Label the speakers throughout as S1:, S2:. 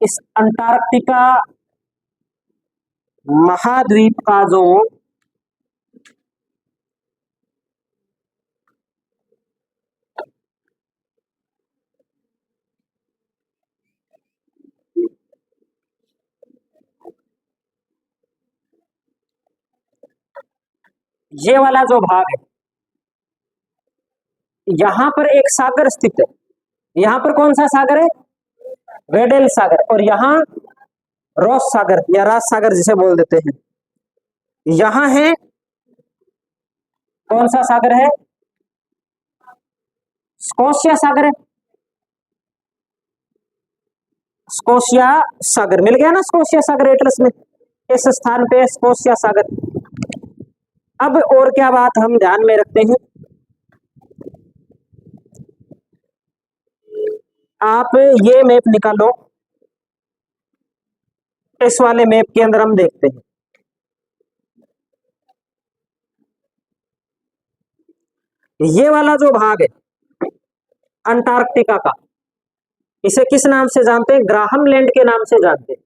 S1: इस अंटार्कटिका महाद्वीप का जो ये वाला जो भाग है, यहां पर एक सागर स्थित है। यहां पर कौन सा सागर है? वेडेल सागर। और यहां रॉस सागर या राज सागर जिसे बोल देते हैं। यहां है कौन सा सागर है? स्कोशिया सागर है। स्कोशिया सागर मिल गया ना, स्कोशिया सागर एटलस में, इस स्थान पे स्कोशिया सागर। अब और क्या बात हम ध्यान में रखते हैं, आप ये मैप निकालो, इस वाले मैप के अंदर हम देखते हैं ये वाला जो भाग है अंटार्कटिका का, इसे किस नाम से जानते हैं? ग्राहम लैंड के नाम से जानते हैं।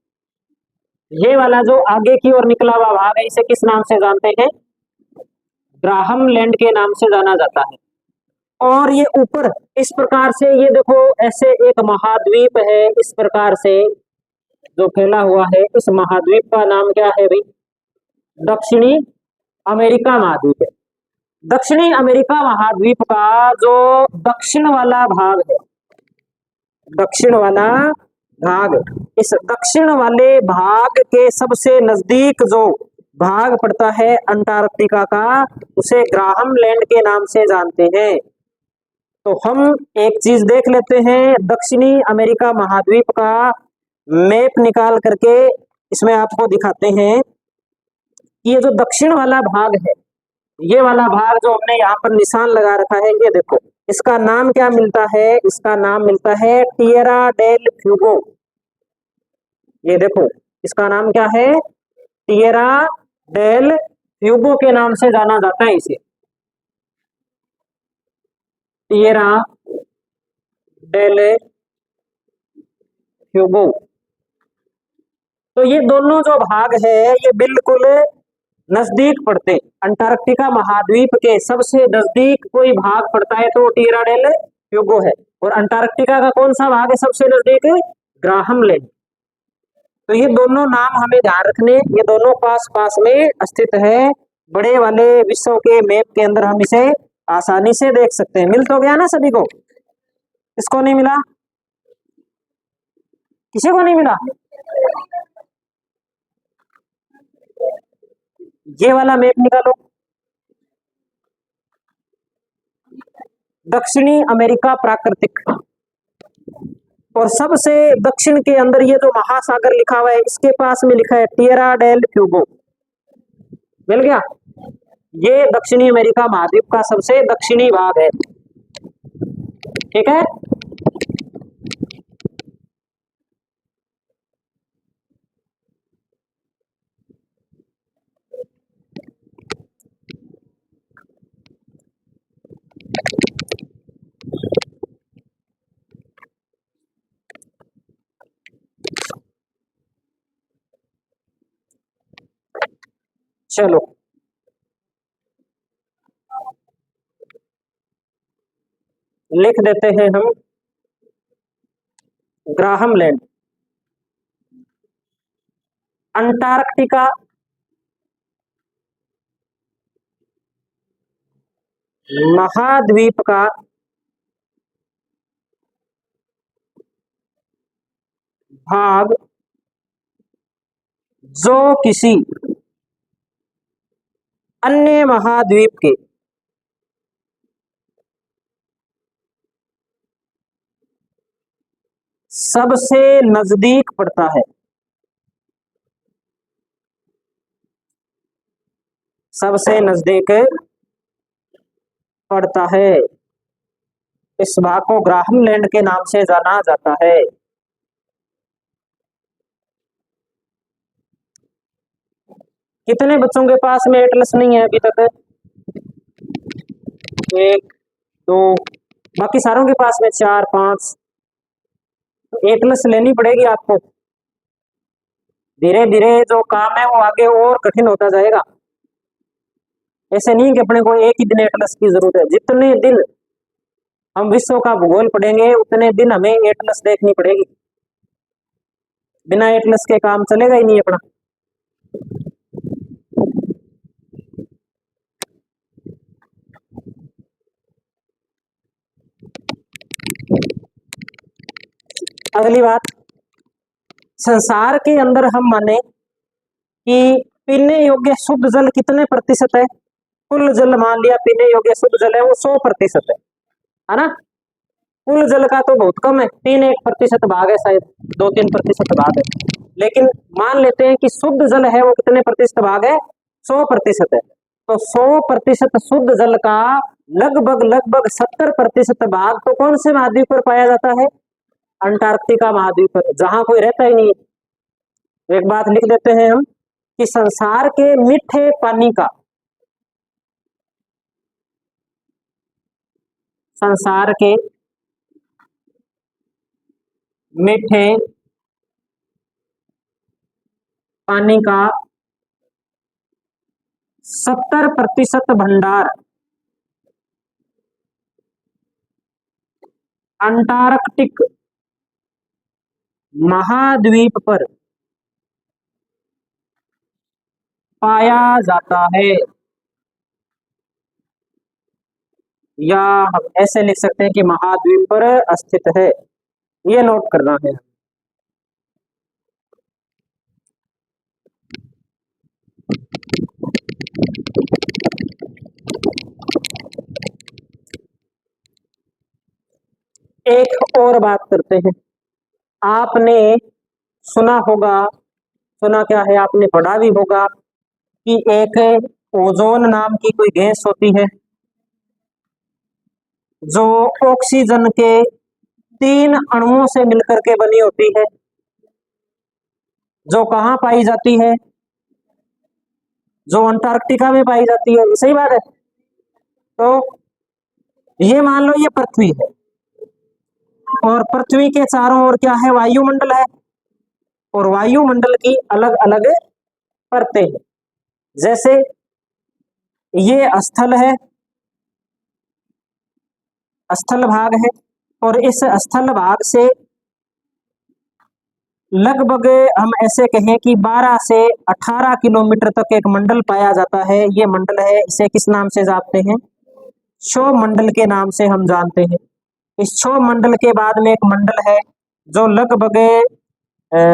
S1: ये वाला जो आगे की ओर निकला हुआ भाग है, इसे किस नाम से जानते हैं? ग्राहम लैंड के नाम से जाना जाता है। और ये ऊपर इस प्रकार से, ये देखो ऐसे एक महाद्वीप है इस प्रकार से जो फैला हुआ है, इस महाद्वीप का नाम क्या है भाई? दक्षिणी अमेरिका महाद्वीप है। दक्षिणी अमेरिका महाद्वीप का जो दक्षिण वाला भाग है, दक्षिण वाला भाग, इस दक्षिण वाले भाग के सबसे नजदीक जो भाग पड़ता है अंटार्कटिका का, उसे ग्राहम लैंड के नाम से जानते हैं। तो हम एक चीज देख लेते हैं, दक्षिणी अमेरिका महाद्वीप का मैप निकाल करके इसमें आपको दिखाते हैं कि ये जो दक्षिण वाला भाग है, ये वाला भाग जो हमने यहाँ पर निशान लगा रखा है, ये देखो इसका नाम क्या मिलता है? इसका नाम मिलता है टिएरा डेल फ्यूगो। ये देखो इसका नाम क्या है? टिएरा डेल फ्यूगो के नाम से जाना जाता है इसे, टिएरा डेल फ्यूगो। तो ये दोनों जो भाग है ये बिल्कुल नजदीक पड़ते, अंटार्कटिका महाद्वीप के सबसे नजदीक कोई भाग पड़ता है तो टिएरा डेल फ्यूगो है। और अंटार्कटिका का कौन सा भाग है सबसे नजदीक? Graham land. तो ये दोनों नाम हमें ध्यान रखने, ये दोनों पास पास में स्थित है। बड़े वाले विश्व के मैप के अंदर हम इसे आसानी से देख सकते हैं। मिल तो गया ना सभी को? किसको नहीं मिला? किसी को नहीं मिला? ये वाला मैप निकालो, दक्षिणी अमेरिका प्राकृतिक, और सबसे दक्षिण के अंदर ये जो महासागर लिखा हुआ है, इसके पास में लिखा है टिएरा डेल फ्यूगो। मिल गया? ये दक्षिणी अमेरिका महाद्वीप का सबसे दक्षिणी भाग है। ठीक है, चलो लिख देते हैं हम ग्राहम लैंड, अंटार्कटिका महाद्वीप का भाग जो किसी अन्य महाद्वीप के सबसे नजदीक पड़ता है, सबसे नजदीक पड़ता है, इस भाग को ग्राहम लैंड के नाम से जाना जाता है। कितने बच्चों के पास में एटलस नहीं है अभी तक? एक, दो, बाकी सारों के पास में चार, पांच। तो एटलस लेनी पड़ेगी आपको। धीरे धीरे जो काम है वो आगे और कठिन होता जाएगा। ऐसे नहीं कि अपने को एक ही दिन एटलस की जरूरत है, जितने दिन हम विश्व का भूगोल पढ़ेंगे उतने दिन हमें एटलस देखनी पड़ेगी। बिना एटलस के काम चलेगा ही नहीं अपना। अगली बात, संसार के अंदर हम माने कि पीने योग्य शुद्ध जल कितने प्रतिशत है? कुल जल मान लिया पीने योग्य शुद्ध जल है वो 100% है ना। कुल जल का तो बहुत कम है, 3-1% भाग है, शायद 2-3% भाग है। लेकिन मान लेते हैं कि शुद्ध जल है वो कितने प्रतिशत भाग है? 100% है। तो 100% शुद्ध जल का लगभग 70% भाग तो कौन से महाद्वीप पर पाया जाता है? अंटार्कटिका महाद्वीप पर, जहां कोई रहता ही नहीं। एक बात लिख देते हैं हम कि संसार के मीठे पानी का, संसार के मीठे पानी का 70% भंडार अंटार्कटिक महाद्वीप पर पाया जाता है। या हम ऐसे लिख सकते हैं कि महाद्वीप पर स्थित है। ये नोट करना है। एक और बात करते हैं, आपने सुना होगा, सुना क्या है, आपने पढ़ा भी होगा कि एक ओजोन नाम की कोई गैस होती है जो ऑक्सीजन के 3 अणुओं से मिलकर के बनी होती है, जो कहाँ पाई जाती है? जो अंटार्कटिका में पाई जाती है। सही बात है। तो ये मान लो ये पृथ्वी है और पृथ्वी के चारों ओर क्या है? वायुमंडल है। और वायुमंडल की अलग अलग परतें हैं। जैसे ये स्थल है, स्थल भाग है, और इस स्थल भाग से लगभग हम ऐसे कहें कि 12 से 18 किलोमीटर तक एक मंडल पाया जाता है। ये मंडल है, इसे किस नाम से जानते हैं? क्षोभ मंडल के नाम से हम जानते हैं। इस क्षोभ मंडल के बाद में एक मंडल है जो लगभग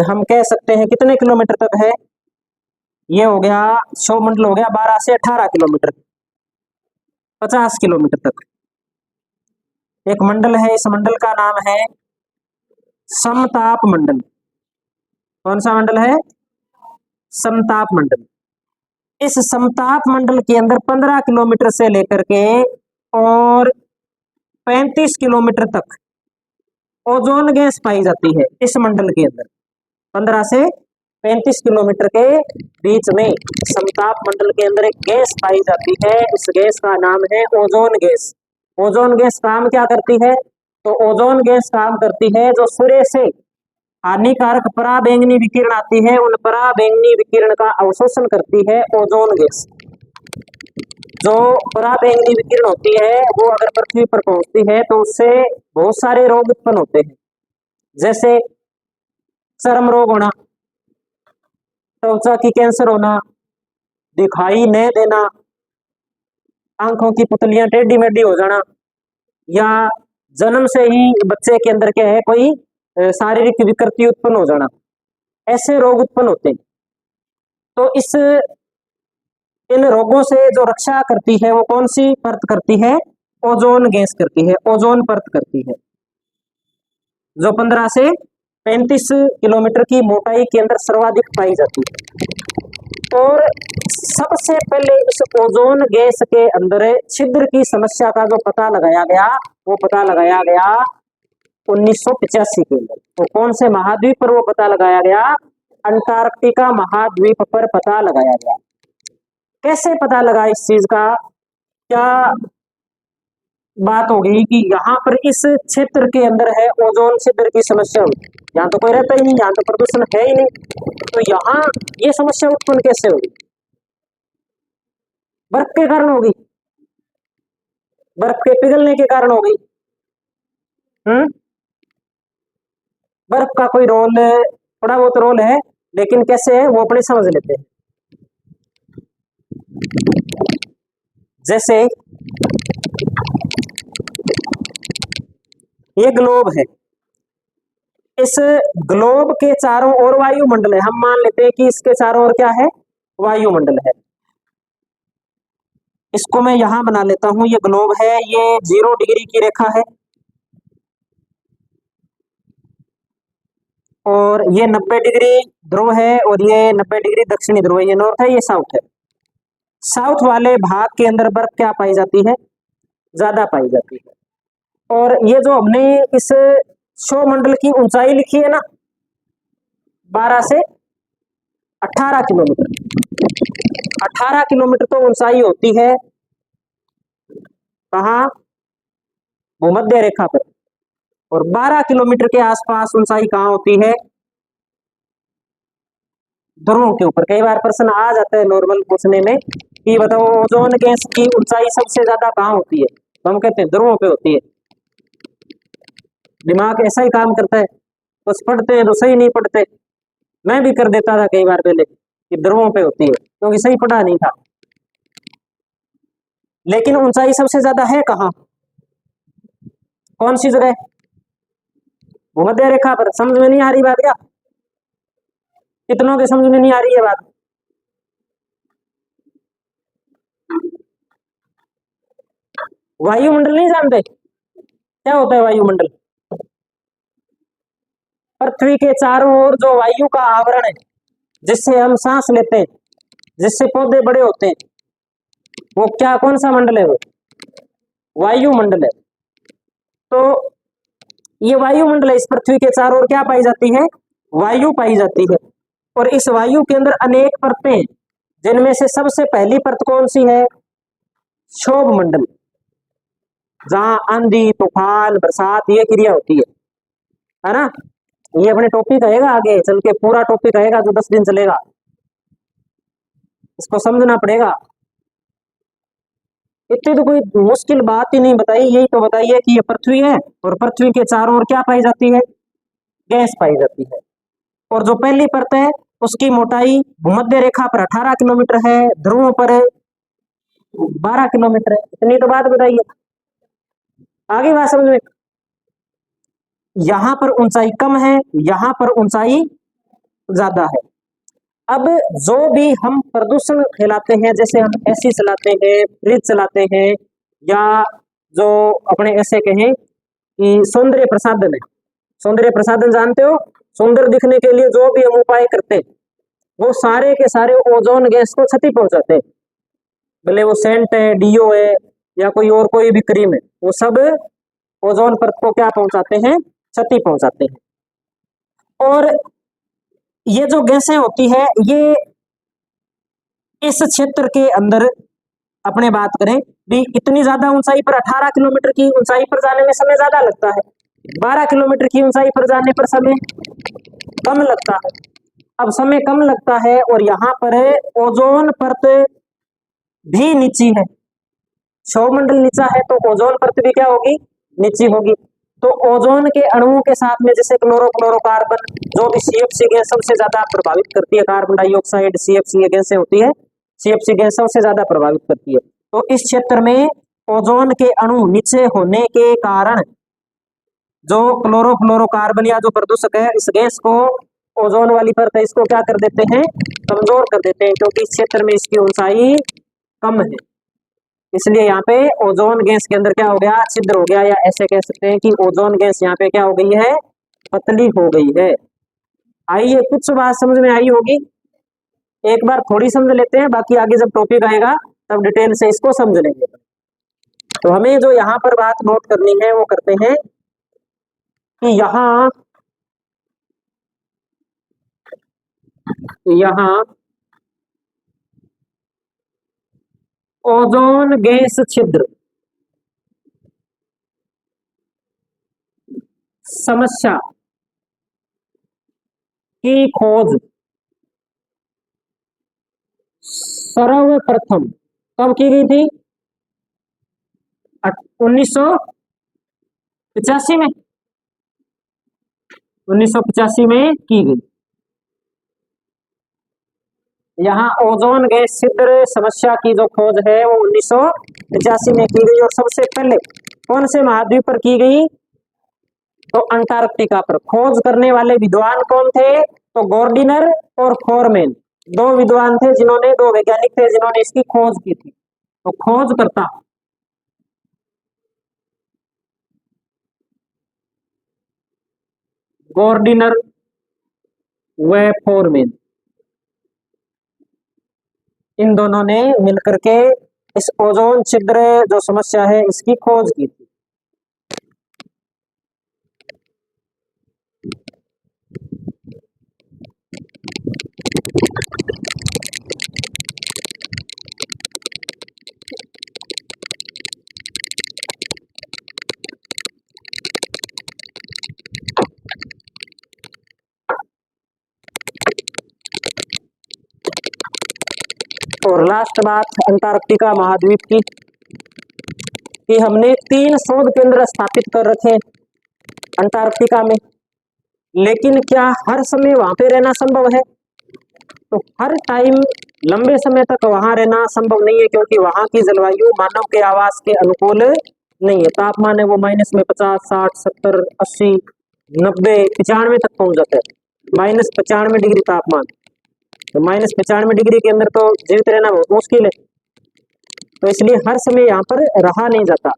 S1: हम कह सकते हैं कितने किलोमीटर तक है? ये हो गया, क्षोभ मंडल हो गया 12 से 18 किलोमीटर, 50 किलोमीटर तक एक मंडल है। इस मंडल का नाम है समताप मंडल। कौन सा मंडल है? समताप मंडल। इस समताप मंडल के अंदर 15 किलोमीटर से लेकर के और 35 किलोमीटर तक ओजोन गैस पाई जाती है। इस मंडल के अंदर 15 से 35 किलोमीटर के बीच में समताप मंडल के अंदर एक गैस पाई जाती है। इस गैस का नाम है ओजोन गैस। ओजोन गैस काम क्या करती है? तो ओजोन गैस काम करती है जो सूर्य से हानिकारक पराबैंगनी विकिरण आती है, उन पराबैंगनी विकिरण का अवशोषण करती है ओजोन गैस। जो पराबैंगनी विकिरण होती है वो अगर पृथ्वी पर पहुंचती है तो उससे बहुत सारे रोग उत्पन्न होते हैं, जैसे चर्म रोग होना, त्वचा की कैंसर होना, दिखाई न देना, आंखों की पुतलियां टेढ़ी मेढ़ी हो जाना, या जन्म से ही बच्चे के अंदर क्या है कोई शारीरिक विकृति उत्पन्न हो जाना, ऐसे रोग उत्पन्न होते हैं। तो इन रोगों से जो रक्षा करती है वो कौन सी परत करती है? ओजोन गैस करती है, ओजोन परत करती है, जो 15 से 35 किलोमीटर की मोटाई के अंदर सर्वाधिक पाई जाती है। और सबसे पहले इस ओजोन गैस के अंदर छिद्र की समस्या का जो पता लगाया गया वो पता लगाया गया 1985 के अंदर। तो कौन से महाद्वीप पर वो पता लगाया गया? अंटार्कटिका महाद्वीप पर पता लगाया गया। कैसे पता लगा इस चीज का? क्या बात होगी कि यहाँ पर इस क्षेत्र के अंदर है ओजोन छिद्र की समस्या हुई। यहाँ तो कोई रहता ही नहीं, यहाँ तो प्रदूषण है ही नहीं, तो यहाँ ये समस्या उत्पन्न कैसे होगी? बर्फ के कारण होगी, बर्फ के पिघलने के कारण होगी। बर्फ का कोई रोल, थोड़ा बहुत रोल है, लेकिन कैसे है वो अपने समझ लेते हैं। जैसे ये ग्लोब है, इस ग्लोब के चारों ओर वायुमंडल है। हम मान लेते हैं कि इसके चारों ओर क्या है? वायुमंडल है। इसको मैं यहां बना लेता हूं, ये ग्लोब है, ये 0 डिग्री की रेखा है, और ये 90 डिग्री ध्रुव है, और ये 90 डिग्री दक्षिणी ध्रुव है। ये नॉर्थ है, ये साउथ है। साउथ वाले भाग के अंदर बर्फ क्या पाई जाती है? ज्यादा पाई जाती है। और ये जो हमने इस सौरमंडल की ऊंचाई लिखी है ना, 12 से 18 किलोमीटर, 18 किलोमीटर तो ऊंचाई होती है कहाँ? भूमध्य रेखा पर। और 12 किलोमीटर के आसपास ऊंचाई कहाँ होती है? ध्रुवों के ऊपर। कई बार प्रश्न आ जाता है नॉर्मल पूछने में कि बताओ ओजोन गैस की ऊंचाई सबसे ज्यादा कहाँ होती है, तो हम कहते हैं ध्रुवों पे होती है। दिमाग ऐसा ही काम करता है, बस पढ़ते हैं तो सही नहीं पढ़ते। मैं भी कर देता था कई बार पहले कि ध्रुवों पे होती है, क्योंकि सही पढ़ा नहीं था। लेकिन ऊंचाई सबसे ज्यादा है कहाँ? कौन सी जगह? भूमध्य रेखा पर। समझ में नहीं आ रही बात क्या? कितनों के समझ में नहीं आ रही है बात? वायुमंडल नहीं जानते क्या होता है वायुमंडल? पृथ्वी के चारों ओर जो वायु का आवरण है, जिससे हम सांस लेते हैं, जिससे पौधे बड़े होते हैं, वो क्या, कौन सा मंडल है? वो वायुमंडल है। तो ये वायुमंडल है, इस पृथ्वी के चारों ओर क्या पाई जाती है? वायु पाई जाती है। और इस वायु के अंदर अनेक परतें हैं, जिनमें से सबसे पहली परत कौन सी है? क्षोभ मंडल, जहां आंधी, तूफान, बरसात ये क्रिया होती है ना? ये अपने टॉपिक आएगा आगे चल के, पूरा टॉपिक आएगा जो 10 दिन चलेगा, इसको समझना पड़ेगा। इतनी तो कोई मुश्किल बात ही नहीं बताई, यही तो बताइए कि ये पृथ्वी है, और पृथ्वी के चारों ओर क्या पाई जाती है? गैस पाई जाती है। और जो पहली परत है उसकी मोटाई भूमध्य रेखा पर 18 किलोमीटर है, ध्रुवों पर 12 किलोमीटर है। इतनी तो बात बताइए, आगे बात समझ में। यहां पर ऊंचाई कम है, यहां पर ऊंचाई ज्यादा है। अब जो भी हम प्रदूषण फैलाते हैं, जैसे हम एसी चलाते हैं, फ्रिज चलाते हैं, या जो अपने ऐसे कहें कि सौंदर्य प्रसाधन है, सौंदर्य प्रसाधन जानते हो? सुंदर दिखने के लिए जो भी हम उपाय करते हैं, वो सारे के सारे ओजोन गैस को क्षति पहुंचाते हैं। भले वो सेंट है, डीओ है, या कोई और कोई भी क्रीम है, वो सब ओजोन परत को क्या पहुंचाते हैं? क्षति पहुंचाते हैं। और ये जो गैसें होती है, ये इस क्षेत्र के अंदर अपने बात करें भी, इतनी ज्यादा ऊंचाई पर 18 किलोमीटर की ऊंचाई पर जाने में समय ज्यादा लगता है, 12 किलोमीटर की ऊंचाई पर जाने पर समय कम लगता है। अब समय कम लगता है, और यहाँ पर ओजोन परत भी नीची है। सौरमंडल नीचा है तो ओजोन परत भी क्या होगी? नीची होगी। तो ओजोन के अणुओं के साथ में जैसे क्लोरोफ्लोरोकार्बन, जो भी सीएफसी गैस सबसे ज्यादा प्रभावित करती है, कार्बन डाइऑक्साइड, सीएफसी ये गैसें होती है, सीएफसी गैस सबसे ज्यादा प्रभावित करती है। तो इस क्षेत्र में ओजोन के अणु नीचे होने के कारण जो क्लोरोफ्लोरोकार्बन या जो प्रदूषक है, इस गैस को ओजोन वाली परत है, इसको क्या कर देते हैं? कमजोर कर देते हैं, क्योंकि इस क्षेत्र में इसकी ऊंचाई कम है। इसलिए यहाँ पे ओजोन गैस के अंदर क्या हो गया? छिद्र हो गया, या ऐसे कह सकते हैं कि ओजोन गैस यहाँ पे क्या हो गई है? पतली हो गई है। आइए, कुछ बात समझ में आई होगी, एक बार थोड़ी समझ लेते हैं, बाकी आगे जब टॉपिक आएगा तब डिटेल से इसको समझ लेंगे। तो हमें जो यहाँ पर बात नोट करनी है वो करते हैं कि यहाँ ओजोन गैस छिद्र, समस्या की खोज सर्वप्रथम कब की गई थी? 1985 में। 1985 में की गई। यहाँ ओजोन गैस छिद्र समस्या की जो खोज है वो 1985 में की गई। और सबसे पहले कौन से महाद्वीप पर की गई? तो अंटार्कटिका पर। खोज करने वाले विद्वान कौन थे? तो गॉर्डिनर और फोरमैन, दो विद्वान थे जिन्होंने, दो वैज्ञानिक थे जिन्होंने इसकी खोज की थी। तो खोज करता गॉर्डिनर व फोरमैन, इन दोनों ने मिलकर के इस ओजोन छिद्र जो समस्या है इसकी खोज की थी। और लास्ट बात अंटार्कटिका महाद्वीप की, कि हमने 3 शोध केंद्र स्थापित कर रखे अंटार्कटिका में, लेकिन क्या हर समय वहां पे रहना संभव है? तो हर टाइम लंबे समय तक वहां रहना संभव नहीं है, क्योंकि वहां की जलवायु मानव के आवास के अनुकूल नहीं है। तापमान है वो माइनस में 50, 60, 70, 80, 90, 95 तक पहुंच जाता है। -95 डिग्री तापमान। तो -95 डिग्री के अंदर तो जीवित रहना बहुत मुश्किल है। तो इसलिए हर समय यहाँ पर रहा नहीं जाता।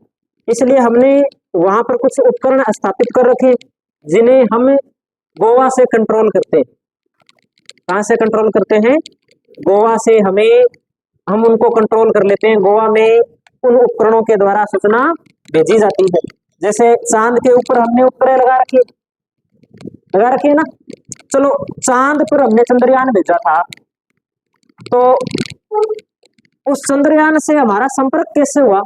S1: इसलिए हमने वहां पर कुछ उपकरण स्थापित कर रखे जिन्हें हम गोवा से कंट्रोल करते हैं। कहाँ से कंट्रोल करते हैं? गोवा से हम उनको कंट्रोल कर लेते हैं। गोवा में उन उपकरणों के द्वारा सूचना भेजी जाती है। जैसे चांद के ऊपर हमने उपग्रह लगा रखी है ना। चलो, चांद पर हमने चंद्रयान भेजा था, तो उस चंद्रयान से हमारा संपर्क कैसे हुआ?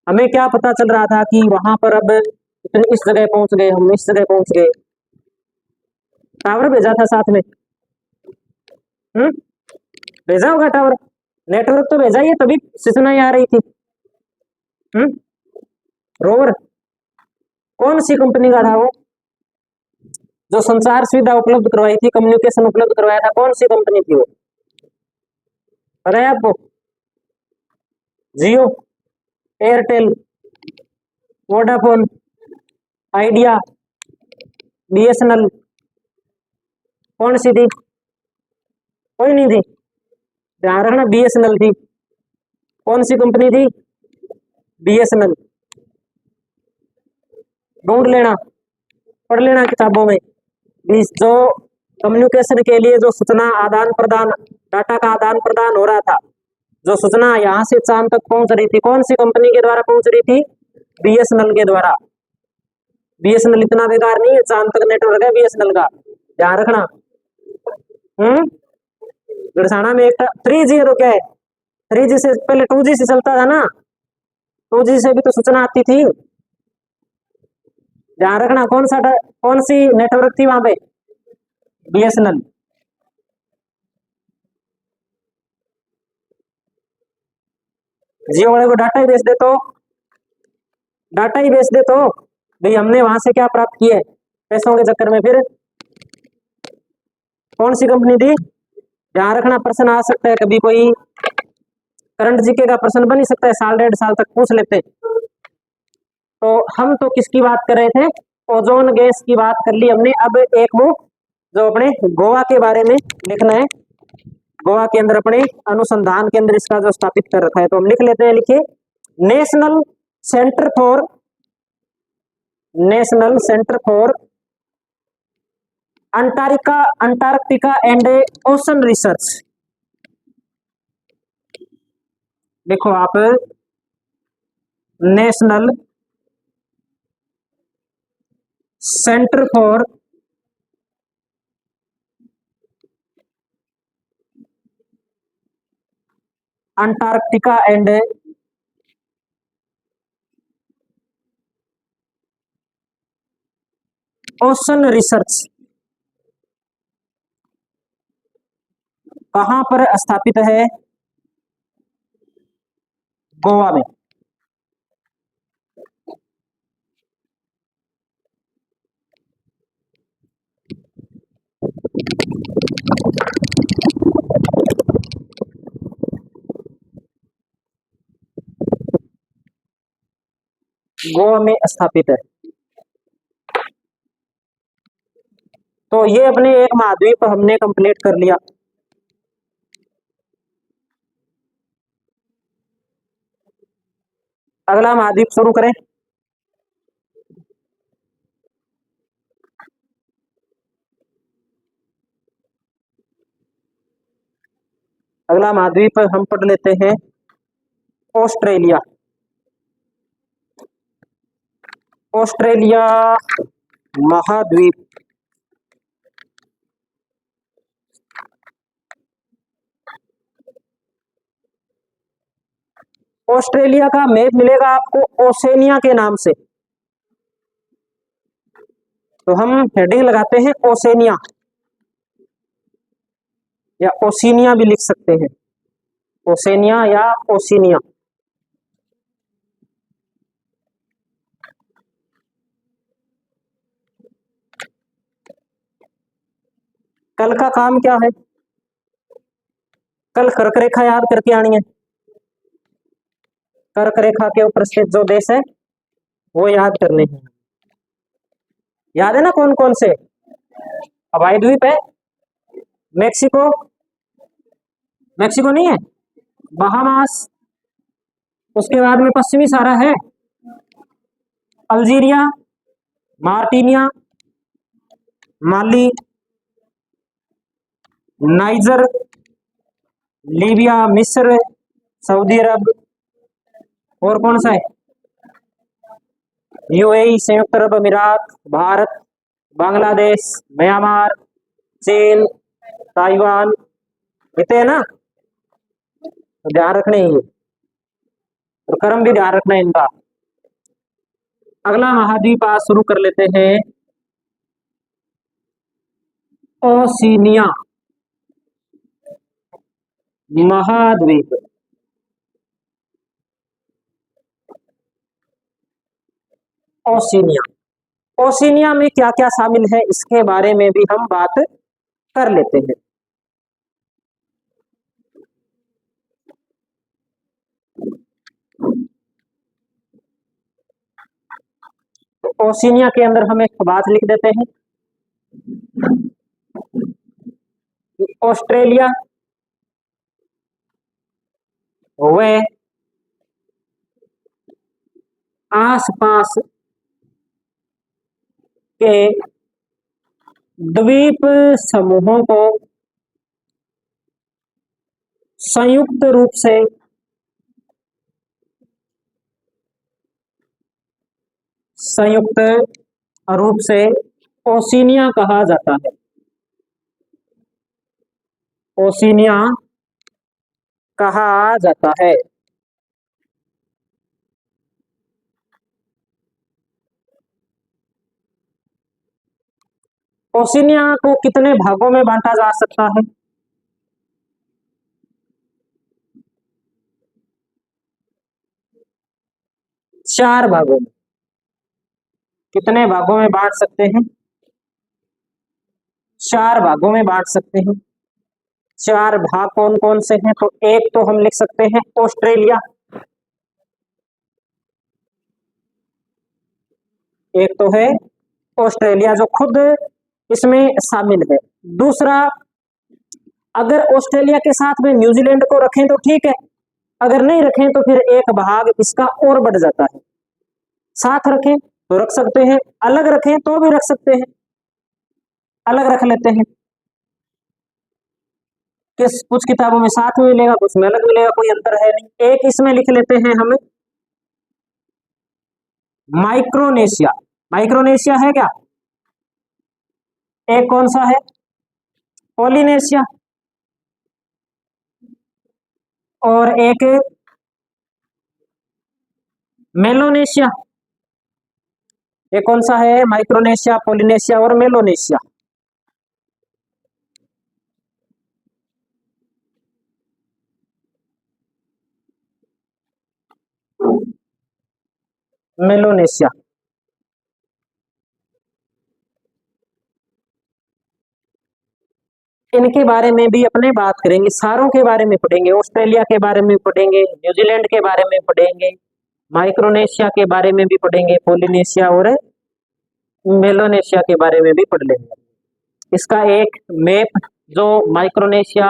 S1: हमें क्या पता चल रहा था कि वहां पर अब इस जगह पहुंच गए, हम इस जगह पहुंच गए? टावर भेजा था साथ में। भेजा होगा टावर, नेटवर्क तो भेजा ही है, तभी सूचनाएं आ रही थी। रोवर कौन सी कंपनी का था वो जो संचार सुविधा उपलब्ध करवाई थी, कम्युनिकेशन उपलब्ध करवाया था? कौन सी कंपनी थी वो, पता है आपको? जियो, एयरटेल, वोडाफोन, आइडिया, बीएसएनएल? कौन सी थी? कोई नहीं थी। ध्यान रखना, बीएसएनएल थी। कौन सी कंपनी थी? बीएसएनएल। ढूंढ लेना, पढ़ लेना किताबों में। जो कम्युनिकेशन के लिए जो सूचना आदान प्रदान, डाटा का आदान प्रदान हो रहा था, जो सूचना यहाँ से चांद तक पहुंच रही थी, कौन सी कंपनी के द्वारा पहुंच रही थी? बीएसएनएल के द्वारा। बीएसएनएल इतना बेकार नहीं है, चांद तक नेटवर्क है बीएसएनएल का, ध्यान रखना। गड़साना में एक 3G है तो क्या है? 3G से पहले 2G से चलता था ना, 2G से भी तो सूचना आती थी। ध्यान रखना, कौन सी नेटवर्क थी वहां पे? बीएसएनएल। जियो वाले को डाटा ही बेच दे तो भाई हमने वहां से क्या प्राप्त किया पैसों के चक्कर में? फिर कौन सी कंपनी थी? ध्यान रखना, प्रश्न आ सकता है कभी, कोई करंट जीके का प्रश्न बन ही सकता है, साल 1.5 साल तक पूछ लेते। तो हम तो किसकी बात कर रहे थे? ओजोन गैस की बात कर ली हमने। अब एक वो जो अपने गोवा के बारे में लिखना है, गोवा के अंदर अपने अनुसंधान केंद्र इसका जो स्थापित कर रखा है, तो हम लिख लेते हैं। लिखिए, national centre for Antarctica and ocean research. देखो आप, national centre for Antarctica and ocean research कहां पर स्थापित है? गोवा में। गोवा में स्थापित है। तो ये अपने एक महाद्वीप हमने कंप्लीट कर लिया। अगला महाद्वीप शुरू करें। अगला महाद्वीप हम पढ़ लेते हैं ऑस्ट्रेलिया। ऑस्ट्रेलिया महाद्वीप ऑस्ट्रेलिया का मैप मिलेगा आपको ओसेनिया के नाम से। तो हम हेडिंग लगाते हैं ओसेनिया, या ओशिनिया भी लिख सकते हैं, ओसेनिया या ओशिनिया। कल का काम क्या है? कल कर्क रेखा याद करके आनी है। कर्क रेखा के ऊपर स्थित जो देश है वो याद करने हैं। याद है ना कौन कौन से? हवाई द्वीप है, मेक्सिको, मेक्सिको नहीं है, बहामास, उसके बाद में पश्चिमी सारा है, अल्जीरिया, मार्टिनिया, माली, नाइजर, लीबिया, मिस्र, सऊदी अरब, और कौन सा है? यूएई, संयुक्त अरब अमीरात, भारत, बांग्लादेश, म्यांमार, चीन, ताइवान, इतने है ना। तो ध्यान रखने ही, और क्रम भी ध्यान रखना है इनका। अगला महाद्वीप आज शुरू कर लेते हैं ओशिनिया महाद्वीप। ओशिनिया, ओशिनिया में क्या क्या शामिल है इसके बारे में भी हम बात कर लेते हैं। तो ओशिनिया के अंदर हम एक बात लिख देते हैं कि ऑस्ट्रेलिया व आसपास के द्वीप समूहों को संयुक्त रूप से ओशिनिया कहा जाता है। ओशिनिया कहा जाता है। ओशिनिया को कितने भागों में बांटा जा सकता है? चार भागों में। कितने भागों में बांट सकते हैं? चार भागों में बांट सकते हैं। चार भाग कौन कौन से हैं? तो एक तो हम लिख सकते हैं ऑस्ट्रेलिया, एक तो है ऑस्ट्रेलिया जो खुद इसमें शामिल है। दूसरा, अगर ऑस्ट्रेलिया के साथ में न्यूजीलैंड को रखें तो ठीक है, अगर नहीं रखें तो फिर एक भाग इसका और बढ़ जाता है। साथ रखें तो रख सकते हैं, अलग रखें तो भी रख सकते हैं। अलग रख लेते हैं, किस कुछ किताबों में साथ में मिलेगा, कुछ में अलग मिलेगा, कोई अंतर है नहीं। एक इसमें लिख लेते हैं हम माइक्रोनेशिया। माइक्रोनेशिया है क्या? एक कौन सा है? पोलिनेशिया, और एक मेलोनेशिया। ये कौन सा है? माइक्रोनेशिया, पोलिनेशिया और मेलोनेशिया। मेलोनेशिया। इनके बारे में भी अपने बात करेंगे, सारों के बारे में पढ़ेंगे, ऑस्ट्रेलिया के बारे में पढ़ेंगे, न्यूजीलैंड के बारे में पढ़ेंगे, माइक्रोनेशिया के बारे में भी पढ़ेंगे, पोलिनेशिया और मेलोनेशिया के बारे में भी पढ़ लेंगे। इसका एक मैप, जो माइक्रोनेशिया,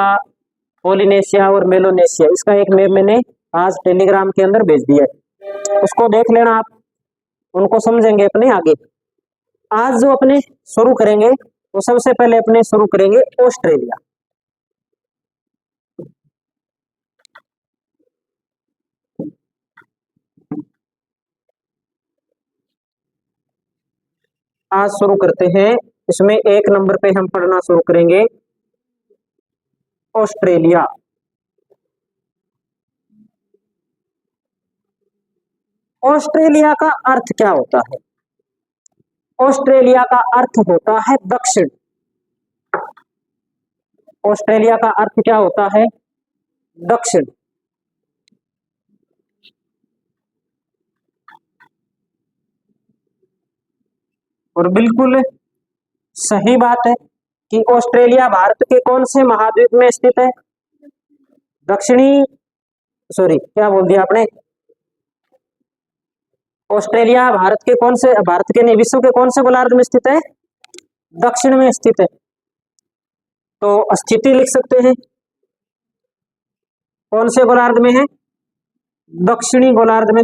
S1: पोलिनेशिया और मेलोनेशिया, इसका एक मैप मैंने आज टेलीग्राम के अंदर भेज दिया है, उसको देख लेना आप, उनको समझेंगे अपने आगे। आज जो अपने शुरू करेंगे वो सबसे पहले अपने शुरू करेंगे ऑस्ट्रेलिया। आज शुरू करते हैं, इसमें 1 नंबर पे हम पढ़ना शुरू करेंगे ऑस्ट्रेलिया। ऑस्ट्रेलिया का अर्थ क्या होता है? ऑस्ट्रेलिया का अर्थ होता है दक्षिण। ऑस्ट्रेलिया का अर्थ क्या होता है? दक्षिण। और बिल्कुल सही बात है कि ऑस्ट्रेलिया भारत के कौन से महाद्वीप में स्थित है? दक्षिणी, सॉरी क्या बोल दिया आपने? ऑस्ट्रेलिया भारत के कौन से, भारत के नहीं, विश्व के कौन से गोलार्ध में स्थित है? दक्षिण में स्थित है। तो स्थिति लिख सकते हैं, कौन से गोलार्ध में है? दक्षिणी गोलार्ध में।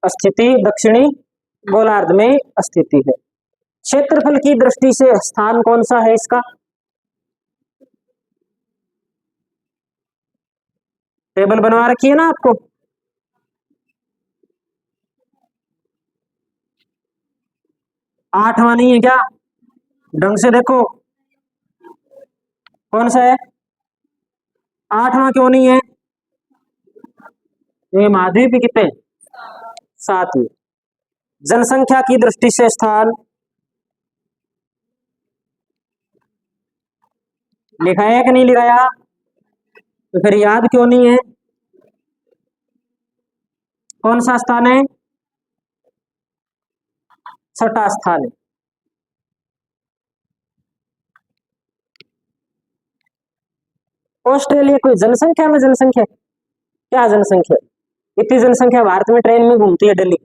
S1: स्थिति दक्षिणी गोलार्ध में स्थिति है। क्षेत्रफल की दृष्टि से स्थान कौन सा है इसका? टेबल बनवा रखी है ना आपको? आठवां नहीं है क्या? ढंग से देखो, कौन सा है? आठवां क्यों नहीं है? ये महाद्वीप कितने? 7। जनसंख्या की दृष्टि से स्थान लिखाया कि नहीं लिखाया? तो फिर याद क्यों नहीं है? कौन सा स्थान है? 6वां स्थान है। ऑस्ट्रेलिया कोई जनसंख्या में जनसंख्या, क्या जनसंख्या? इतनी जनसंख्या भारत में ट्रेन में घूमती है दिल्ली,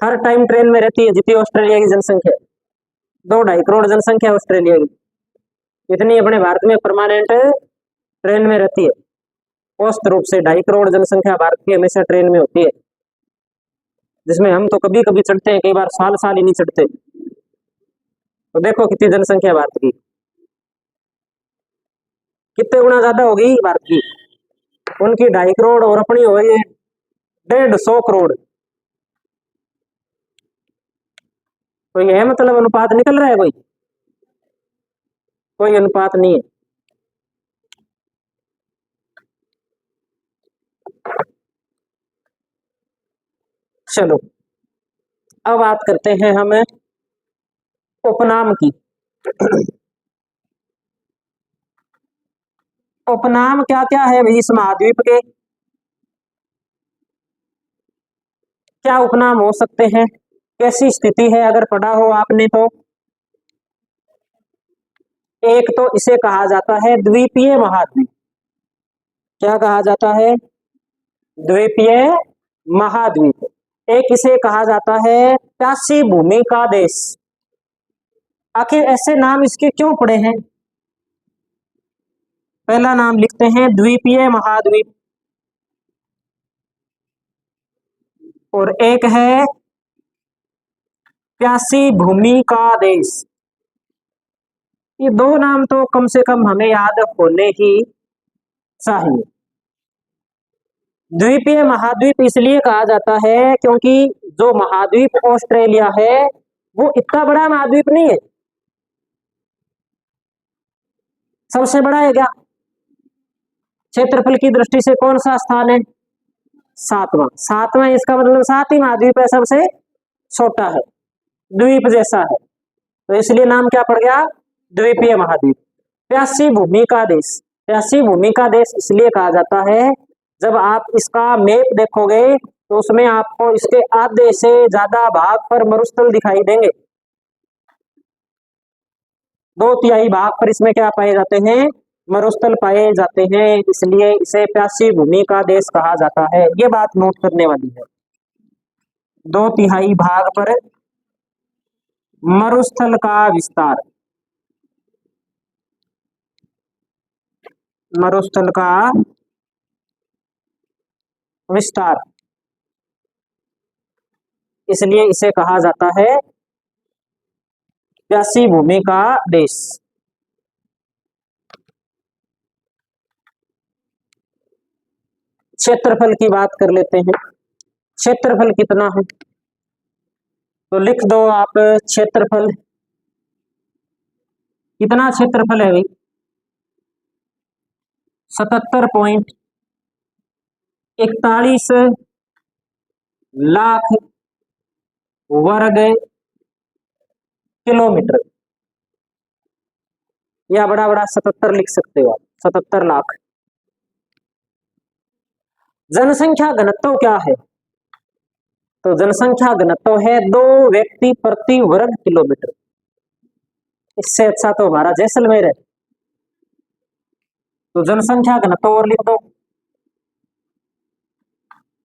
S1: हर टाइम ट्रेन में रहती है जितनी ऑस्ट्रेलिया की जनसंख्या। 2-2.5 करोड़ जनसंख्या ऑस्ट्रेलिया की, इतनी अपने भारत में परमानेंट ट्रेन में रहती है। औसत रूप से 2.5 करोड़ जनसंख्या भारत की हमेशा ट्रेन में होती है, जिसमें हम तो कभी कभी चढ़ते हैं, कई बार साल साल ही नहीं चढ़ते। तो देखो कितनी जनसंख्या भारत की, कितने गुना ज्यादा होगी भारत की। उनकी 2.5 करोड़ और अपनी हो गई 150 करोड़। तो यह मतलब अनुपात निकल रहा है? कोई अनुपात नहीं है। चलो अब बात करते हैं हम उपनाम की। उपनाम क्या क्या है भाई इस महाद्वीप के? क्या उपनाम हो सकते हैं? कैसी स्थिति है अगर पढ़ा हो आपने तो? एक तो इसे कहा जाता है द्वीपीय महाद्वीप। क्या कहा जाता है? द्वीपीय महाद्वीप। एक इसे कहा जाता है प्यासी भूमि का देश। आखिर ऐसे नाम इसके क्यों पड़े हैं? पहला नाम लिखते हैं द्वीपीय महाद्वीप, और एक है प्यासी भूमि का देश। ये 2 नाम तो कम से कम हमें याद होने ही चाहिए। द्वीपीय महाद्वीप इसलिए कहा जाता है क्योंकि जो महाद्वीप ऑस्ट्रेलिया है वो इतना बड़ा महाद्वीप नहीं है। सबसे बड़ा है क्या? क्षेत्रफल की दृष्टि से कौन सा स्थान है? सातवां। सातवां इसका मतलब सात ही महाद्वीप है, सबसे छोटा है, द्वीप जैसा है, तो इसलिए नाम क्या पड़ गया? द्वीपीय महाद्वीप। प्यासी भूमि का देश। प्यासी भूमि का देश इसलिए कहा जाता है, जब आप इसका मैप देखोगे तो उसमें आपको इसके आधे से ज्यादा भाग पर मरुस्थल दिखाई देंगे। 2/3 भाग पर इसमें क्या पाए जाते हैं? मरुस्थल पाए जाते हैं, इसलिए इसे प्यासी भूमि का देश कहा जाता है। ये बात नोट करने वाली है। 2/3 भाग पर मरुस्थल का विस्तार, मरुस्थल का विस्तार, इसलिए इसे कहा जाता है प्यासी भूमि का देश। क्षेत्रफल की बात कर लेते हैं। क्षेत्रफल कितना है तो लिख दो आप, क्षेत्रफल कितना? क्षेत्रफल है भाई 77.41 लाख वर्ग किलोमीटर, या बड़ा बड़ा 77 लिख सकते हो आप, 77 लाख। जनसंख्या घनत्व क्या है? तो जनसंख्या घनत्व है 2 व्यक्ति प्रति वर्ग किलोमीटर। इससे अच्छा तो हमारा जैसलमेर है। तो जनसंख्या घनत्व और लिख दो,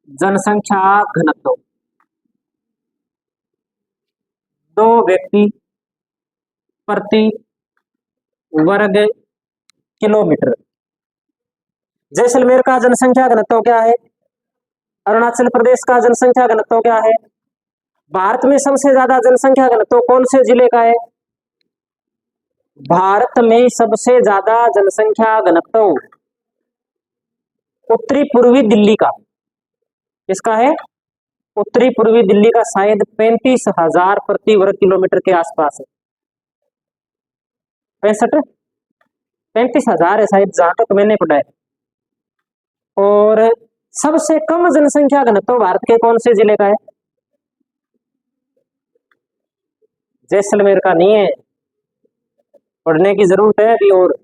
S1: जनसंख्या घनत्व 2 व्यक्ति प्रति वर्ग किलोमीटर। जैसलमेर का जनसंख्या घनत्व क्या है? अरुणाचल प्रदेश का जनसंख्या घनत्व क्या है? भारत में सबसे ज्यादा जनसंख्या घनत्व कौन से जिले का है? भारत में सबसे ज्यादा जनसंख्या घनत्व उत्तरी पूर्वी दिल्ली का। किसका है? उत्तरी पूर्वी दिल्ली का, शायद 35,000 प्रति वर्ग किलोमीटर के आसपास है। 35,000 है शायद, जहां तक मैंने पढ़ा है। और सबसे कम जनसंख्या घनत्व भारत के कौन से जिले का है? जैसलमेर का नहीं है, पढ़ने की जरूरत है अभी। और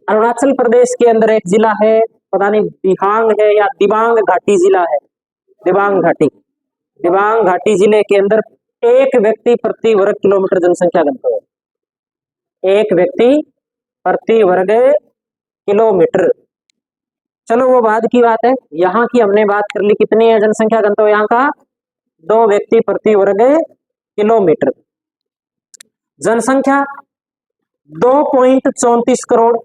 S1: अरुणाचल प्रदेश के अंदर एक जिला है, पता नहीं दिहांग है या दिबांग घाटी जिला है, दिबांग घाटी। दिबांग घाटी जिले के अंदर 1 व्यक्ति प्रति वर्ग किलोमीटर जनसंख्या घनत्व है, 1 व्यक्ति प्रति वर्ग किलोमीटर। चलो वो बाद की बात है, यहाँ की हमने बात कर ली। कितनी है जनसंख्या घनत्व यहाँ का? 2 व्यक्ति प्रति वर्ग किलोमीटर। जनसंख्या 2.34 करोड़।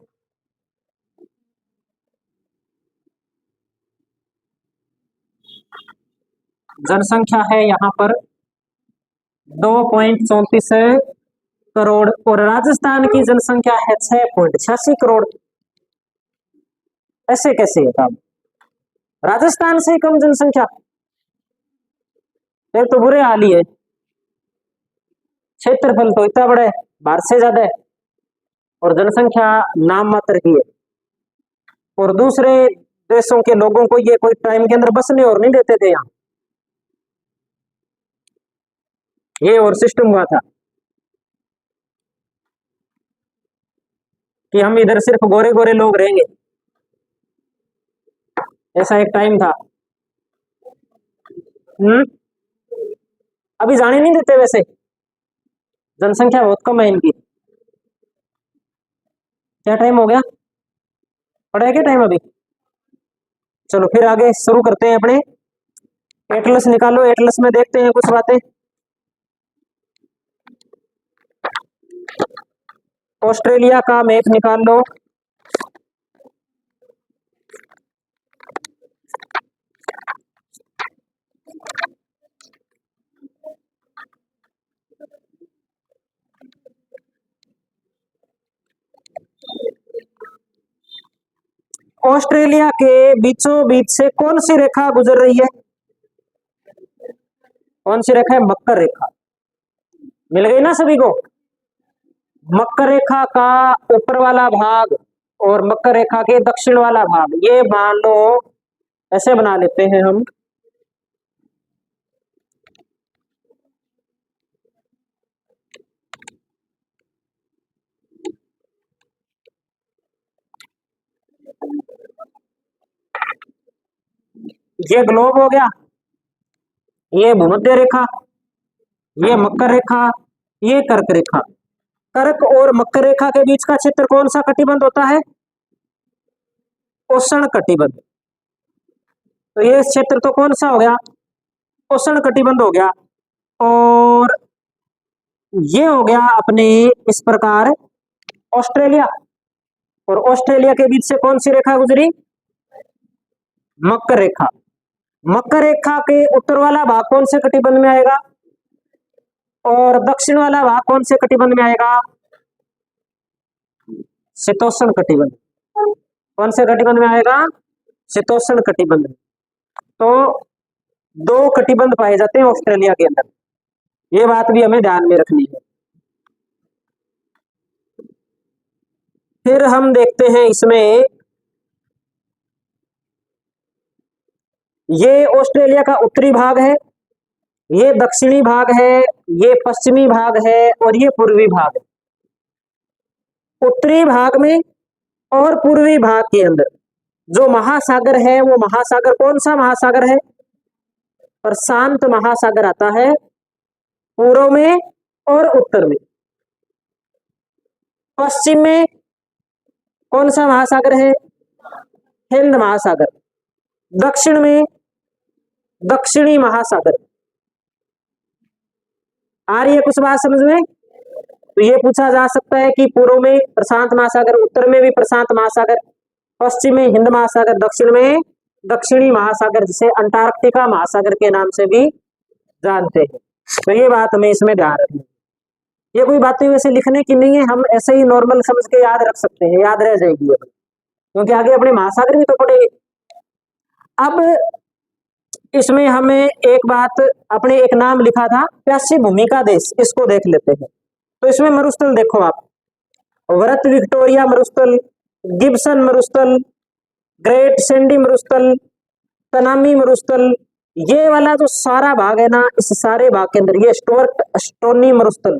S1: जनसंख्या है यहाँ पर 2.34 करोड़। और राजस्थान की जनसंख्या है 6.86 करोड़। ऐसे कैसे है काम? राजस्थान से कम जनसंख्या, फिर तो बुरे हाल ही है। क्षेत्रफल तो इतना बड़ा है, भारत से ज्यादा है, और जनसंख्या नाम मात्र की है। और दूसरे देशों के लोगों को ये कोई टाइम के अंदर बसने और नहीं देते थे यहाँ, ये और सिस्टम हुआ था कि हम इधर सिर्फ गोरे गोरे लोग रहेंगे, ऐसा एक टाइम था। अभी जाने नहीं देते, वैसे जनसंख्या बहुत कम है इनकी। क्या टाइम हो गया? पड़ा है क्या टाइम अभी? चलो फिर आगे शुरू करते हैं अपने। एटलस निकालो, एटलस में देखते हैं कुछ बातें। ऑस्ट्रेलिया का मैप निकाल लो। ऑस्ट्रेलिया के बीचों बीच से कौन सी रेखा गुजर रही है? कौन सी रेखा है? मकर रेखा। मिल गई ना सभी को? मकर रेखा का ऊपर वाला भाग और मकर रेखा के दक्षिण वाला भाग, ये मान लो ऐसे बना लेते हैं हम, ये ग्लोब हो गया, ये भूमध्य रेखा, ये मकर रेखा, ये कर्क रेखा। कर्क और मकर रेखा के बीच का क्षेत्र कौन सा कटिबंध होता है? उष्ण कटिबंध। तो ये क्षेत्र तो कौन सा हो गया? उष्ण कटिबंध हो गया। और ये हो गया अपने इस प्रकार ऑस्ट्रेलिया, और ऑस्ट्रेलिया के बीच से कौन सी रेखा गुजरी? मकर रेखा। मकर रेखा के उत्तर वाला भाग कौन से कटिबंध में आएगा? और दक्षिण वाला भाग कौन से कटिबंध में आएगा? शीतोष्ण कटिबंध। कौन से कटिबंध में आएगा? शीतोष्ण कटिबंध। तो दो कटिबंध पाए जाते हैं ऑस्ट्रेलिया के अंदर, ये बात भी हमें ध्यान में रखनी है। फिर हम देखते हैं इसमें, ये ऑस्ट्रेलिया का उत्तरी भाग है, ये दक्षिणी भाग है, ये पश्चिमी भाग है, और ये पूर्वी भाग है। उत्तरी भाग में और पूर्वी भाग के अंदर जो महासागर है, वो महासागर कौन सा महासागर है? प्रशांत महासागर आता है पूर्व में और उत्तर में। पश्चिम में कौन सा महासागर है? हिंद महासागर। दक्षिण में दक्षिणी महासागर। आ रही है कुछ बात समझ में? तो ये पूछा जा सकता है कि पूर्व में प्रशांत महासागर, उत्तर में भी प्रशांत महासागर, पश्चिम में हिंद महासागर, दक्षिण में दक्षिणी महासागर, जिसे अंटार्कटिका महासागर के नाम से भी जानते हैं। तो ये बात हमें इसमें ध्यान रखनी है। ये कोई बातें वैसे लिखने की नहीं है, हम ऐसे ही नॉर्मल समझ के याद रख सकते हैं, याद रह जाएगी ये, क्योंकि आगे अपने महासागर भी तो पढ़ेंगे। अब इसमें हमें एक बात, अपने एक नाम लिखा था प्यासी भूमि का देश, इसको देख लेते हैं। तो इसमें मरुस्थल देखो आप, वरत विक्टोरिया मरुस्थल, गिब्सन मरुस्थल, ग्रेट सैंडी मरुस्थल, तनामी मरुस्थल, ये वाला जो सारा भाग है ना, इस सारे भाग के अंदर ये स्टुअर्ट स्टोनी मरुस्थल,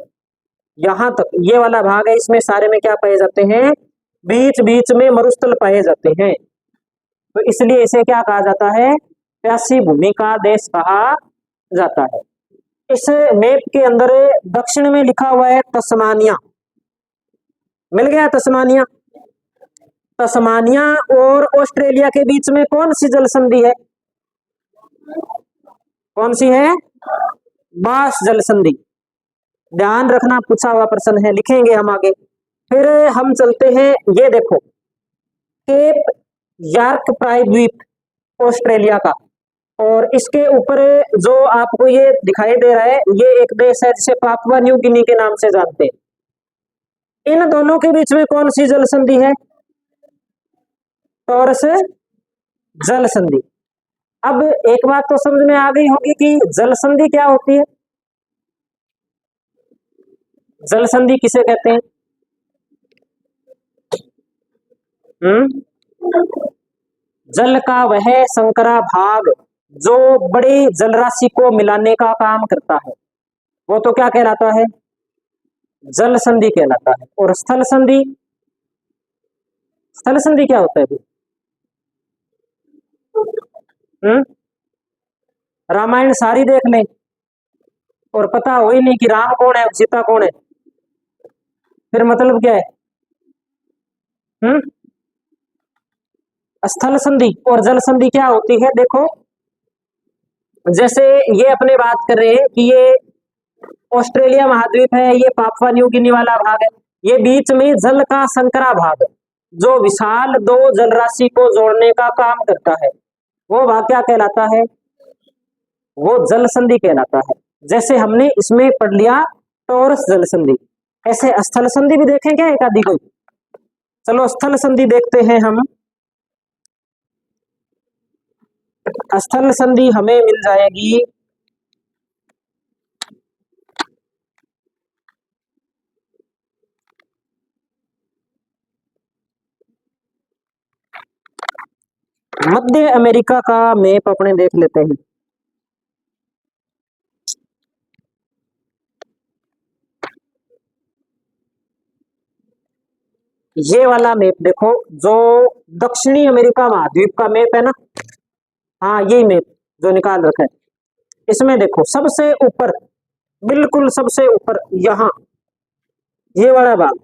S1: यहां तक ये वाला भाग है, इसमें सारे में क्या पाए जाते हैं? बीच बीच में मरुस्थल पाए जाते हैं। तो इसलिए इसे क्या कहा जाता है? प्यासी भूमि का देश कहा जाता है। इस मैप के अंदर दक्षिण में लिखा हुआ है तस्मानिया, मिल गया तस्मानिया। तस्मानिया और ऑस्ट्रेलिया के बीच में कौन सी जल संधि है? कौन सी है? बास जल संधि। ध्यान रखना, पूछा हुआ प्रश्न है, लिखेंगे हम आगे। फिर हम चलते हैं, ये देखो केप यार्क प्रायद्वीप ऑस्ट्रेलिया का, और इसके ऊपर जो आपको ये दिखाई दे रहा है, ये एक देश है जिसे पापुआ न्यू गिनी के नाम से जानते हैं। इन दोनों के बीच में कौन सी जल संधि है? टॉरस जल संधि। अब एक बात तो समझ में आ गई होगी कि जल संधि क्या होती है। जल संधि किसे कहते हैं? जल का वह संकरा भाग जो बड़ी जलराशि को मिलाने का काम करता है, वो तो क्या कहलाता है? जल संधि कहलाता है। और स्थल संधि, स्थल संधि क्या होता है? रामायण सारी देख लें और पता हो ही नहीं कि राम कौन है सीता कौन है, फिर मतलब क्या है? स्थल संधि और जल संधि क्या होती है? देखो, जैसे ये अपने बात कर रहे हैं कि ये ऑस्ट्रेलिया महाद्वीप है, ये पापुआ न्यू गिनी वाला भाग है, ये बीच में जल का संकरा भाग जो विशाल दो जलराशि को जोड़ने का काम करता है, वो भाग क्या कहलाता है? वो जल संधि कहलाता है। जैसे हमने इसमें पढ़ लिया टॉरस जल संधि, ऐसे स्थल संधि भी देखें क्या एक आदि कोई? चलो स्थल संधि देखते हैं हम। स्थल संधि हमें मिल जाएगी मध्य अमेरिका का मैप अपने देख लेते हैं। ये वाला मैप देखो, जो दक्षिणी अमेरिका महाद्वीप का मैप है ना, हाँ यही मैप जो निकाल रखा है, इसमें देखो सबसे ऊपर, बिल्कुल सबसे ऊपर यहाँ ये वाला भाग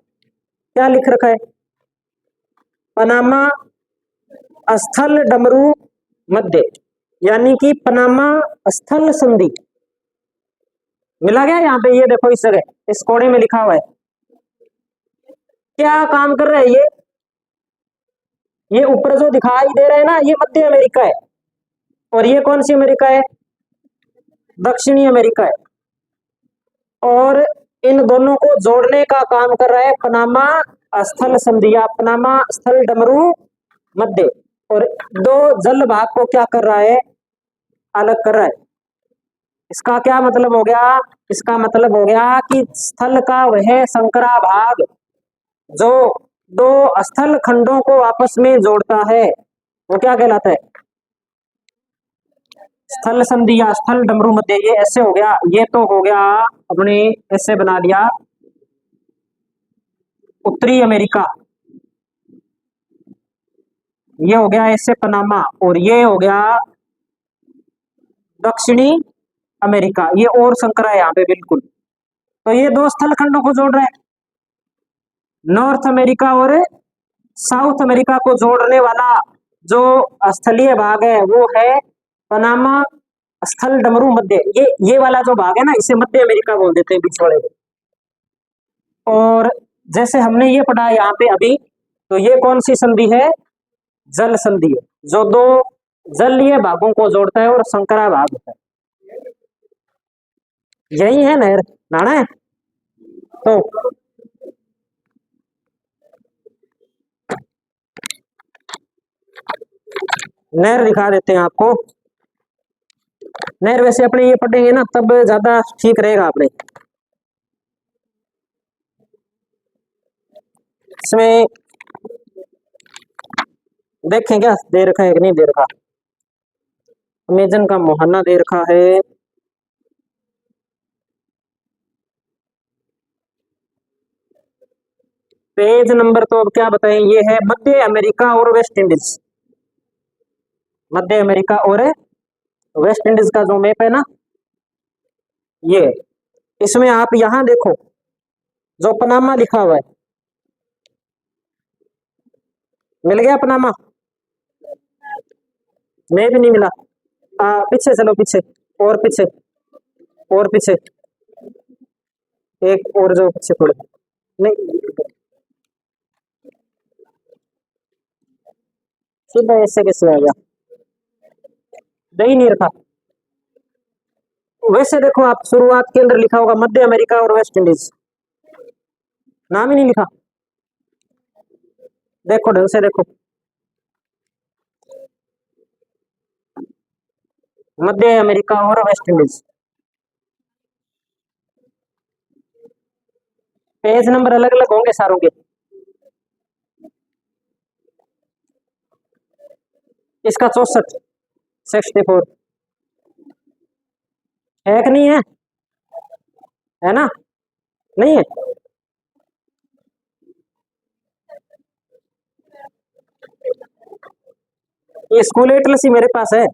S1: क्या लिख रखा है, पनामा स्थल डमरू मध्य, यानी कि पनामा स्थल संधि मिला गया यहाँ पे। ये देखो इस जगह इस कोने में लिखा हुआ है, क्या काम कर रहा है ये ऊपर जो दिखाई दे रहा है ना, ये मध्य अमेरिका है, और ये कौन सी अमेरिका है, दक्षिणी अमेरिका है, और इन दोनों को जोड़ने का काम कर रहा है पनामा स्थल संधि या पनामा स्थल डमरू मध्य, और दो जल भाग को क्या कर रहा है, अलग कर रहा है। इसका क्या मतलब हो गया, इसका मतलब हो गया कि स्थल का वह संकरा भाग जो दो स्थल खंडों को आपस में जोड़ता है वो क्या कहलाता है, स्थल संधि या स्थल डमरू मध्य। ये ऐसे हो गया, ये तो हो गया अपने ऐसे बना दिया उत्तरी अमेरिका, ये हो गया ऐसे पनामा, और ये हो गया दक्षिणी अमेरिका, ये और संकरा है यहाँ पे बिल्कुल। तो ये दो स्थल खंडों को जोड़ रहा है, नॉर्थ अमेरिका और साउथ अमेरिका को जोड़ने वाला जो स्थलीय भाग है वो है पनामा स्थल डमरू मध्य। ये वाला जो भाग है ना, इसे मध्य अमेरिका बोल देते हैं, बीच वाले को। और जैसे हमने ये पढ़ा यहाँ पे अभी, तो ये कौन सी संधि है, जल संधि है, जो दो जलीय भागों को जोड़ता है और संकरा भाग होता है। यही है नहर, नाना है तो नहर दिखा देते हैं आपको। नहर वैसे अपने ये पढ़ेंगे ना तब ज्यादा ठीक रहेगा, अपने इसमें देखें क्या दे रखा है कि नहीं दे रखा, अमेजन का मुहाना दे रखा है, पेज नंबर तो अब क्या बताएं, ये है मध्य अमेरिका और वेस्ट इंडीज, मध्य अमेरिका और वेस्ट इंडीज का जो मैप है ना, ये इसमें आप यहां देखो जो पनामा लिखा हुआ है, मिल गया पनामा, मैं भी नहीं मिला, पीछे चलो पीछे, और पीछे, और पीछे, एक और जो पीछे थोड़े, नहीं सीधा ऐसे कैसे आ गया, दही नहीं रखा। वैसे देखो आप शुरुआत के अंदर लिखा होगा मध्य अमेरिका और वेस्ट इंडीज, नाम ही नहीं लिखा, देखो ढंग से देखो, मध्य अमेरिका और वेस्ट इंडीज, पेज नंबर अलग अलग होंगे सारों के। इसका 64, 64 है कि नहीं है ना, नहीं है, ये स्कूल एटलस ही मेरे पास है,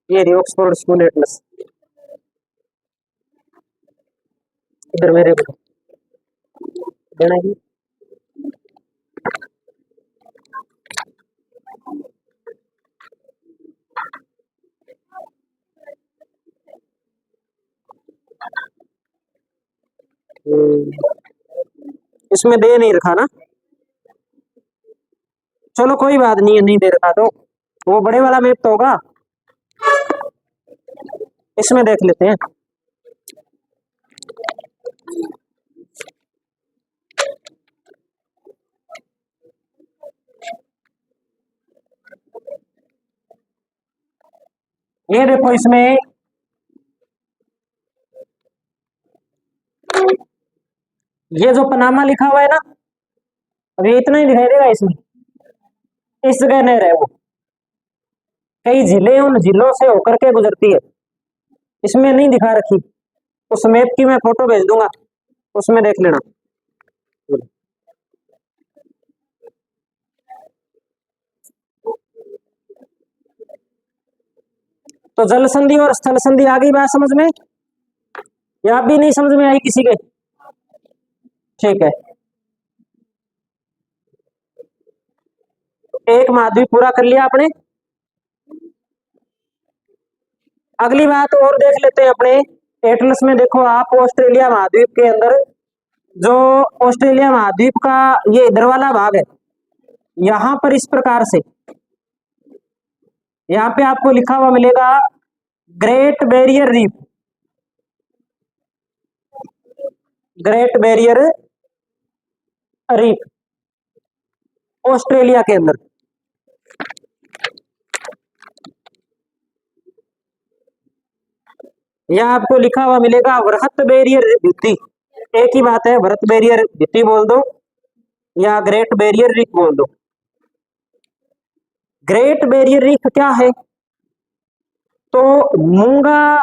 S1: ये रही ऑक्सफोर्ड स्कूल एटलस, इधर मेरे को देना ही। इसमें दे नहीं रखा ना, चलो कोई बात नहीं है, नहीं दे रखा तो वो बड़े वाला मैप तो होगा, इसमें देख लेते हैं। ये देखो इसमें ये जो पनामा लिखा हुआ है ना, अभी इतना ही दिखाई देगा इसमें, इस जगह नहर है वो, कई झीलें उन झीलों से होकर के गुजरती है, इसमें नहीं दिखा रखी, उस मैप की मैं फोटो भेज दूंगा, उसमें देख लेना। तो जल संधि और स्थल संधि आ गई बात समझ में, या भी नहीं समझ में आई किसी के? ठीक है, एक महाद्वीप पूरा कर लिया आपने। अगली बात और देख लेते हैं अपने एटलस में। देखो आप ऑस्ट्रेलिया महाद्वीप के अंदर, जो ऑस्ट्रेलिया महाद्वीप का ये इधर वाला भाग है, यहां पर इस प्रकार से यहाँ पे आपको लिखा हुआ मिलेगा great barrier reef, great barrier reef Australia के अंदर। यह आपको लिखा हुआ मिलेगा वृहत बैरियर भित्ति, एक ही बात है, वृहत बैरियर भित्ति बोल दो या ग्रेट बैरियर रीफ बोल दो। ग्रेट बैरियर रीफ क्या है? तो मूंगा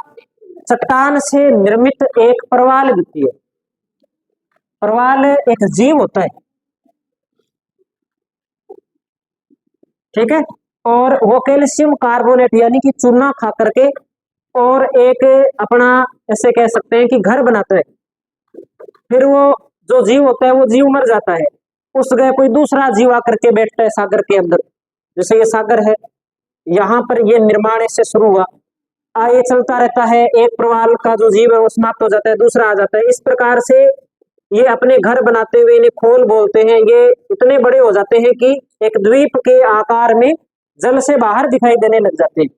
S1: चट्टान से निर्मित एक प्रवाल भित्ति है। प्रवाल एक जीव होता है, ठीक है, और वो कैल्शियम कार्बोनेट यानी कि चूना खा करके और एक अपना ऐसे कह सकते हैं कि घर बनाता है, फिर वो जो जीव होता है वो जीव मर जाता है, उस जगह कोई दूसरा जीव आकर के बैठता है सागर के अंदर। जैसे ये सागर है, यहाँ पर ये निर्माण इससे शुरू हुआ, आगे चलता रहता है, एक प्रवाल का जो जीव है वो समाप्त हो जाता है, दूसरा आ जाता है, इस प्रकार से ये अपने घर बनाते हुए, इन्हें खोल बोलते हैं, ये इतने बड़े हो जाते हैं कि एक द्वीप के आकार में जल से बाहर दिखाई देने लग जाते हैं।